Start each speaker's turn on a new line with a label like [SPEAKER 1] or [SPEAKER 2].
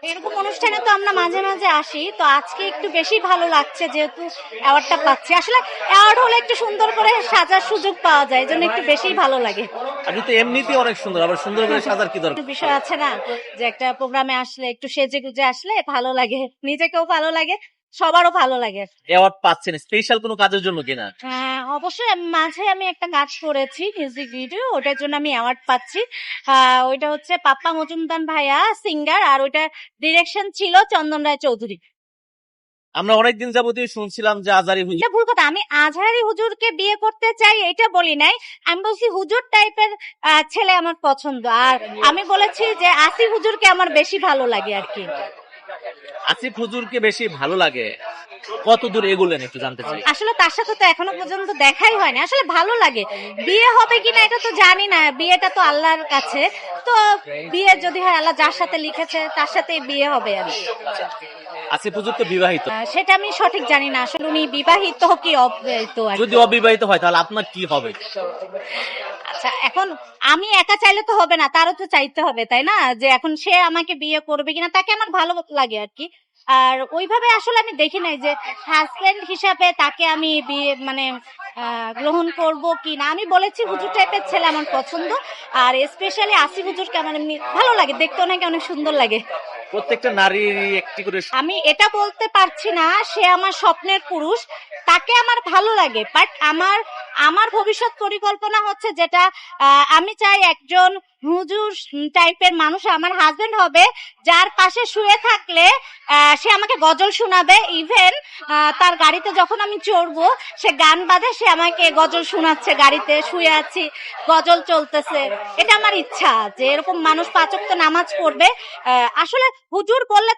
[SPEAKER 1] এরকম অনুষ্ঠানে তো আমরা মাঝে মাঝে আসি, তো আজকে একটু বেশি ভালো লাগছে যেহেতু অ্যাওয়ার্ডটা পাচ্ছি। আসলে অ্যাওয়ার্ড হলে একটু সুন্দর করে সাজার সুযোগ পাওয়া যায়, এই জন্য একটু বেশি ভালো লাগে।
[SPEAKER 2] আপনি তো এমনিতেই অনেক সুন্দর, আবার সুন্দর করে সাজার কি
[SPEAKER 1] একটু
[SPEAKER 2] দরকার?
[SPEAKER 1] বিষয় আছে না, যে একটা প্রোগ্রামে আসলে একটু সেজে গুজে আসলে ভালো লাগে, নিজেকেও ভালো লাগে, সবারও ভালো লাগে।
[SPEAKER 2] অ্যাওয়ার্ড পাচ্ছেন স্পেশাল কোনো কাজের জন্য কিনা?
[SPEAKER 1] অবশ্যই মাঝে আমি একটা কাজ করেছি, মিউজিক ভিডিও, ওটার জন্য আমি অ্যাওয়ার্ড পাচ্ছি। ওইটা হচ্ছে পাপ্পা মজুমদার ভাইয়া সিঙ্গার, আর ওইটা ডিরেকশন ছিল চন্দন রায় চৌধুরী।
[SPEAKER 2] আমরা অনেকদিন যাবতীয় শুনছিলাম যে আজারি হুজুর।
[SPEAKER 1] এটা ভুল কথা, আমি আজহারি হুজুরকে বিয়ে করতে চাই এটা বলি নাই, আমি বলছি হুজুর টাইপের ছেলে আমার পছন্দ। আর আমি বলেছি যে আসিফ হুজুরকে আমার বেশি ভালো লাগে আর কি।
[SPEAKER 2] আসিফ হুজুরকে বেশি ভালো লাগে, কত দূর এগুলেন একটু জানতে চাই।
[SPEAKER 1] আসলে তার সাথে তো এখনো পর্যন্ত দেখাই হয়নি, আসলে ভালো লাগে। বিয়ে হবে কিনা এটা তো জানি না, বিয়েটা তো আল্লাহর কাছে। তো বিয়ে যদি হয়, আল্লাহ যার সাথে লিখেছে তার সাথে বিয়ে হবে আর কি।
[SPEAKER 2] আসিফ হুজুর তো বিবাহিত,
[SPEAKER 1] সেটা আমি সঠিক জানি না, আসলে উনি বিবাহিত কি অবিবাহিত আর কি।
[SPEAKER 2] যদি অবিবাহিত হয় তাহলে আপনার কি হবে?
[SPEAKER 1] আচ্ছা, এখন আমি একা চাইলে তো হবে না, তারও তো চাইতে হবে, তাই না? যে এখন সে আমাকে বিয়ে করবে কিনা, তাকে আমার ভালো লাগে আর কি। আর ওইভাবে আসলে আমি দেখি নাই যে হাজবেন্ড হিসাবে তাকে আমি বিয়ে মানে গ্রহণ করব কি না। আমি বলেছি হুজুর টাইপের ছেলে আমার পছন্দ, আর স্পেশালি আসিফ হুজুরকে আমার এমনি ভালো লাগে, দেখতে অনেক অনেক সুন্দর লাগে।
[SPEAKER 2] প্রত্যেকটা নারীর একটি করে
[SPEAKER 1] আমি এটা বলতে পারছি না সে আমার স্বপ্নের পুরুষ, তাকে আমার ভালো লাগে, বাট আমার আমার ভবিষ্যৎ পরিকল্পনা হচ্ছে যেটা, আমি চাই একজন হুজুর টাইপের মানুষ আমার হাজবেন্ড হবে, যার পাশে শুয়ে থাকলে সে আমাকে গজল শোনাবে। ইভেন তার গাড়িতে যখন আমি চড়বো, সে গান বাজে, সে আমাকে গজল শোনাচ্ছে, গাড়িতে শুয়ে আছি গজল চলতেছে। এটা আমার ইচ্ছা যে এরকম মানুষ 5 ওয়াক্ত নামাজ পড়বে। আসলে হুজুর বললে